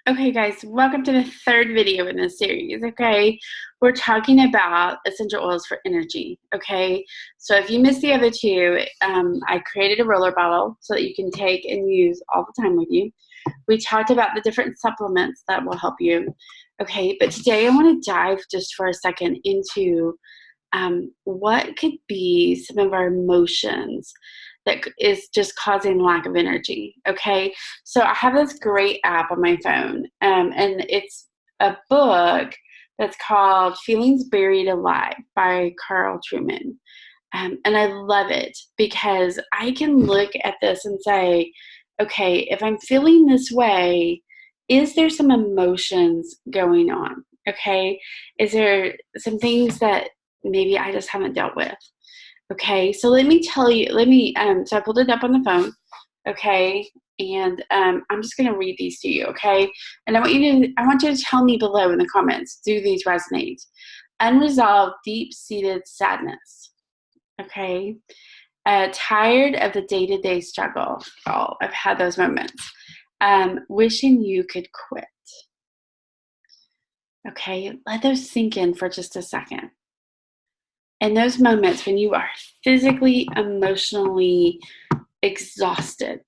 Okay, guys, welcome to the third video in this series, okay? We're talking about essential oils for energy, okay? So if you missed the other two, I created a roller bottle so that you can take and use all the time with you. We talked about the different supplements that will help you, okay? But today I want to dive just for a second into what could be some of our emotions that is just causing lack of energy. Okay, so I have this great app on my phone, and it's a book that's called Feelings Buried Alive by Carl Truman. And I love it because I can look at this and say, okay, if I'm feeling this way, is there some emotions going on? Okay, is there some things that maybe I just haven't dealt with? Okay, so let me tell you, so I pulled it up on the phone, okay, and I'm just going to read these to you, okay, and I want you to tell me below in the comments, do these resonate? Unresolved, deep-seated sadness, okay, tired of the day-to-day struggle. Oh, I've had those moments. Wishing you could quit. Okay, let those sink in for just a second. In those moments when you are physically, emotionally exhausted,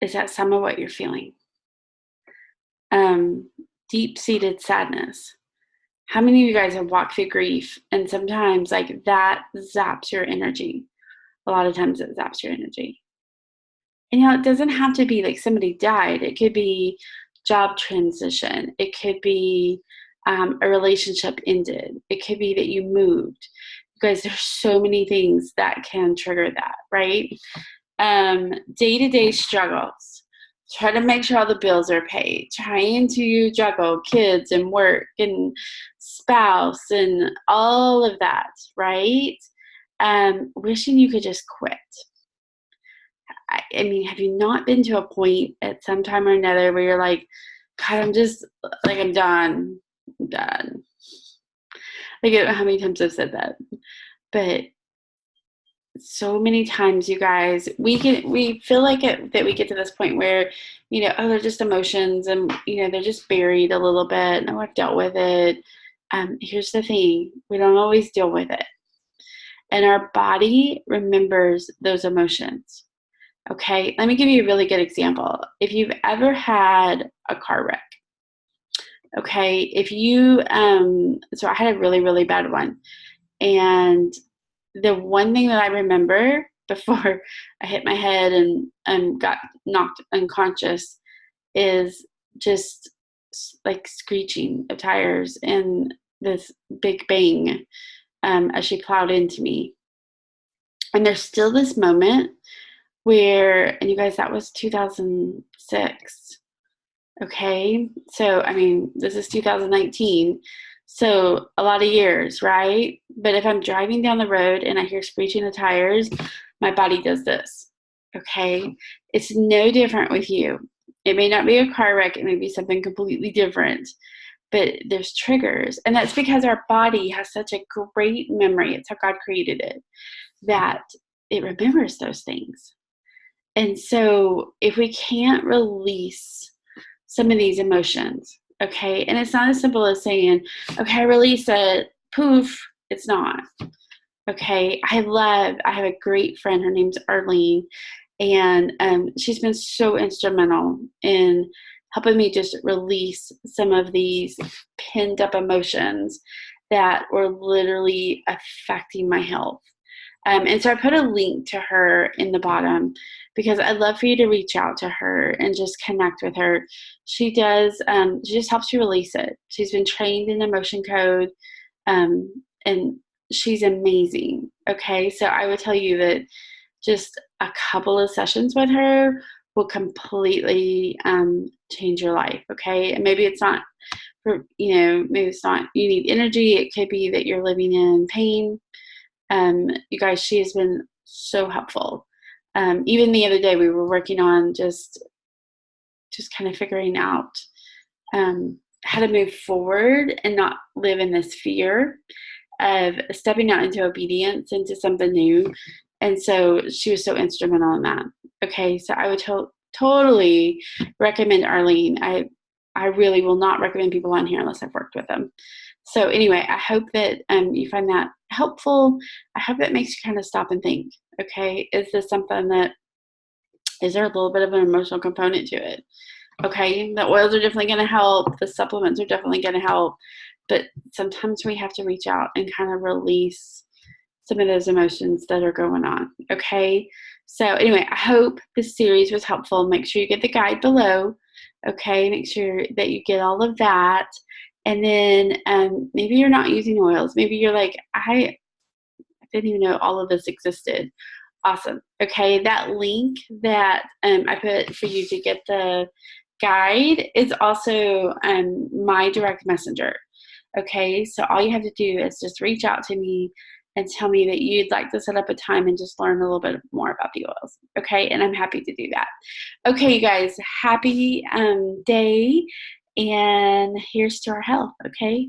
is that some of what you're feeling? Deep-seated sadness. How many of you guys have walked through grief and sometimes like that zaps your energy? A lot of times it zaps your energy. And it doesn't have to be like somebody died. It could be job transition. It could be a relationship ended. It could be that you moved. You guys, there's so many things that can trigger that, right? Day-to-day struggles. Try to make sure all the bills are paid. Trying to juggle kids and work and spouse and all of that, right? Wishing you could just quit. I mean, have you not been to a point at some time or another where you're like, God, I'm just like, I'm done. I'm done. I don't know how many times I've said that, but so many times, you guys, we feel like that we get to this point where, oh, they're just emotions and, they're just buried a little bit. No, I've dealt with it. Here's the thing. We don't always deal with it. And our body remembers those emotions. Okay, let me give you a really good example. If you've ever had a car wreck, okay, if you, so I had a really, really bad one. And the one thing that I remember before I hit my head and got knocked unconscious is just like screeching of tires and this big bang as she plowed into me. And there's still this moment where, and you guys, that was 2006. Okay, so I mean, this is 2019, so a lot of years, right? But if I'm driving down the road and I hear screeching of tires, my body does this. Okay, it's no different with you. It may not be a car wreck, it may be something completely different, but there's triggers, and that's because our body has such a great memory. It's how God created it, that it remembers those things. And so if we can't release some of these emotions, okay, and it's not as simple as saying, okay, I release it, poof, it's not. Okay, I have a great friend, her name's Arlene, and she's been so instrumental in helping me just release some of these pinned up emotions that were literally affecting my health. And so I put a link to her in the bottom because I'd love for you to reach out to her and just connect with her. She just helps you release it. She's been trained in emotion code, and she's amazing. Okay, so I would tell you that just a couple of sessions with her will completely change your life. Okay, and maybe it's not maybe it's not you need energy. It could be that you're living in pain. You guys, she has been so helpful. Even the other day, we were working on just kind of figuring out how to move forward and not live in this fear of stepping out into obedience, into something new. And so she was so instrumental in that. Okay, so I would totally recommend Arlene. I really will not recommend people on here unless I've worked with them. So anyway, I hope that you find that helpful. I hope that makes you kind of stop and think, okay, is this something that, is there a little bit of an emotional component to it? Okay, the oils are definitely going to help. The supplements are definitely going to help. But sometimes we have to reach out and kind of release some of those emotions that are going on. Okay, so anyway, I hope this series was helpful. Make sure you get the guide below. Okay, make sure that you get all of that. And then maybe you're not using oils. Maybe you're like, I didn't even know all of this existed. Awesome. Okay, that link that I put for you to get the guide is also my direct messenger. Okay, so all you have to do is just reach out to me and tell me that you'd like to set up a time and just learn a little bit more about the oils. Okay, and I'm happy to do that. Okay, you guys, happy day, and here's to our health. Okay.